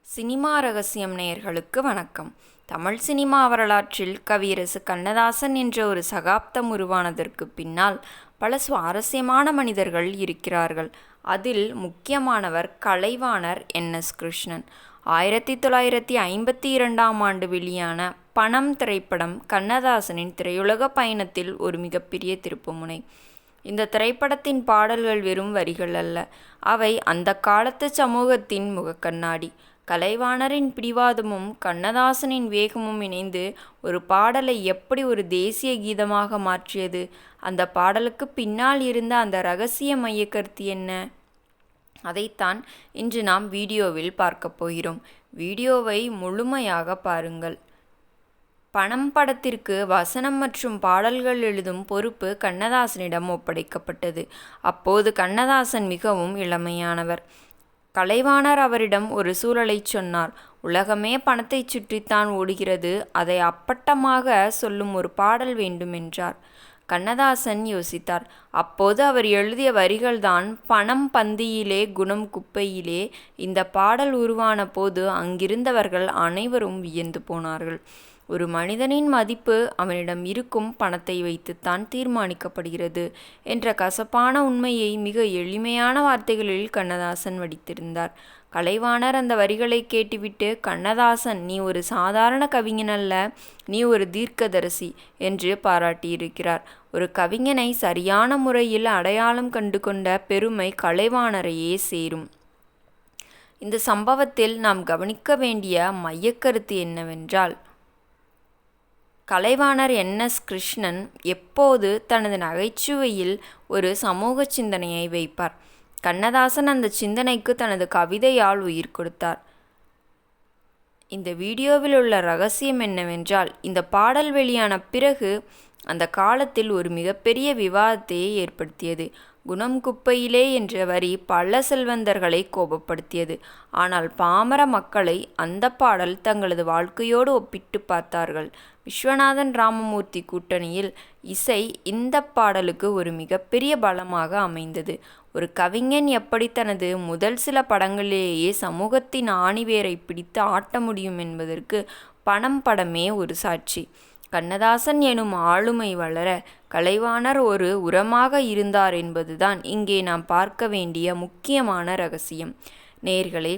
Cinema ரகசியம் நேயர்களுக்கு வணக்கம். தமிழ் சினிமா வரலாற்றில் கவியரசு கண்ணதாசன் என்ற ஒரு சகாப்தம் உருவானதற்கு பின்னால் பல சுவாரஸ்யமான மனிதர்கள் இருக்கிறார்கள். அதில் முக்கியமானவர் கலைவாணர் என்.எஸ். கிருஷ்ணன். 1952 வெளியான பணம் திரைப்படம் கண்ணதாசனின் திரையுலக பயணத்தில் ஒரு மிகப்பெரிய திருப்புமுனை. இந்த திரைப்படத்தின் பாடல்கள் வெறும் வரிகள் அல்ல, அவை அந்த காலத்து சமூகத்தின் முகக்கண்ணாடி. கலைவாணரின் பிடிவாதமும் கண்ணதாசனின் வேகமும் இணைந்து ஒரு பாடலை எப்படி ஒரு தேசிய கீதமாக மாற்றியது? அந்த பாடலுக்கு பின்னால் இருந்த அந்த இரகசிய மையக்கருத்து என்ன? அதைத்தான் இன்று நாம் வீடியோவில் பார்க்கப் போகிறோம். வீடியோவை முழுமையாக பாருங்கள். பணம் படத்திற்கு வசனம் மற்றும் பாடல்கள் எழுதும் பொறுப்பு கண்ணதாசனிடம் ஒப்படைக்கப்பட்டது. அப்போது கண்ணதாசன் மிகவும் இளமையானவர். கலைவாணர் அவரிடம் ஒரு சூழலை சொன்னார். உலகமே பணத்தை சுற்றித்தான் ஓடுகிறது, அதை அப்பட்டமாக சொல்லும் ஒரு பாடல் வேண்டும் என்றார். கண்ணதாசன் யோசித்தார். அப்போது அவர் எழுதிய வரிகள்தான் பணம் பந்தியிலே குணம் குப்பையிலே. இந்த பாடல் உருவான போது அங்கிருந்தவர்கள் அனைவரும் வியந்து போனார்கள். ஒரு மனிதனின் மதிப்பு அவனிடம் இருக்கும் பணத்தை வைத்துத்தான் தீர்மானிக்கப்படுகிறது என்ற கசப்பான உண்மையை மிக எளிமையான வார்த்தைகளில் கண்ணதாசன் வடித்திருந்தார். கலைவாணர் அந்த வரிகளை கேட்டுவிட்டு, கண்ணதாசன், நீ ஒரு சாதாரண கவிஞன் அல்ல, நீ ஒரு தீர்க்கதரிசி என்று பாராட்டியிருக்கிறார். ஒரு கவிஞனை சரியான முறையில் அடையாளம் கண்டு கொண்ட பெருமை கலைவாணரையே சேரும். இந்த சம்பவத்தில் நாம் கவனிக்க வேண்டிய மையக்கருத்து என்னவென்றால், கலைவாணர் என்.எஸ். கிருஷ்ணன் எப்போது தனது நகைச்சுவையில் ஒரு சமூக சிந்தனையை வைப்பார். கண்ணதாசன் அந்த சிந்தனைக்கு தனது கவிதையால் உயிர் கொடுத்தார். இந்த வீடியோவில் உள்ள ரகசியம் என்னவென்றால், இந்த பாடல் வெளியான பிறகு அந்த காலத்தில் ஒரு மிகப்பெரிய விவாதத்தையே ஏற்படுத்தியது. குணம் குப்பையிலே என்ற வரி பல செல்வந்தர்களை கோபப்படுத்தியது. ஆனால் பாமர மக்களை அந்த பாடல் தங்களது வாழ்க்கையோடு ஒப்பிட்டு பார்த்தார்கள். விஸ்வநாதன் ராமமூர்த்தி கூட்டணியில் இசை இந்த பாடலுக்கு ஒரு மிகப்பெரிய பலமாக அமைந்தது. ஒரு கவிஞன் எப்படி தனது முதல் சில படங்களிலேயே சமூகத்தின் ஆணிவேரை பிடித்து ஆட்ட முடியும் என்பதற்கு பணம் படமே ஒரு சாட்சி. கண்ணதாசன் எனும் ஆளுமை வளர கலைவாணர் ஒரு உரமாக இருந்தார் என்பதுதான் இங்கே நாம் பார்க்க வேண்டிய முக்கியமான ரகசியம். நேயர்களே,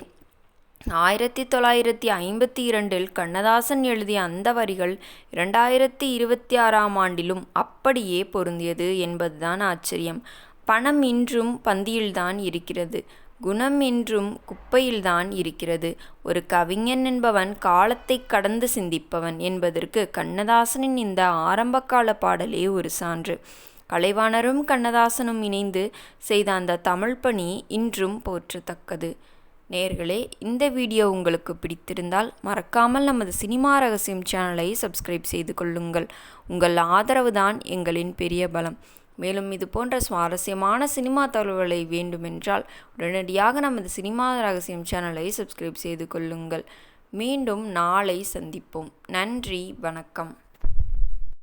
1952 கண்ணதாசன் எழுதிய அந்த வரிகள் 2026 அப்படியே பொருந்தியது என்பதுதான் ஆச்சரியம். பணம் இன்றும் பந்தியில்தான் இருக்கிறது, குணம் இன்றும் குப்பையில்தான் இருக்கிறது. ஒரு கவிஞன் என்பவன் காலத்தை கடந்து சிந்திப்பவன் என்பதற்கு கண்ணதாசனின் இந்த ஆரம்பகால பாடலே ஒரு சான்று. கலைவாணரும் கண்ணதாசனும் இணைந்து செய்த அந்த தமிழ் பணி இன்றும் போற்றத்தக்கது. நேயர்களே, இந்த வீடியோ உங்களுக்கு பிடித்திருந்தால் மறக்காமல் நமது சினிமா ரகசியம் சேனலை சப்ஸ்கிரைப் செய்து கொள்ளுங்கள். உங்கள் ஆதரவு தான் எங்களின் பெரிய பலம். மேலும் இது போன்ற சுவாரஸ்யமான சினிமா தகவல்களை வேண்டுமென்றால் உடனடியாக நமது சினிமா ரகசியம் சேனலை சப்ஸ்கிரைப் செய்து கொள்ளுங்கள். மீண்டும் நாளை சந்திப்போம். நன்றி, வணக்கம்.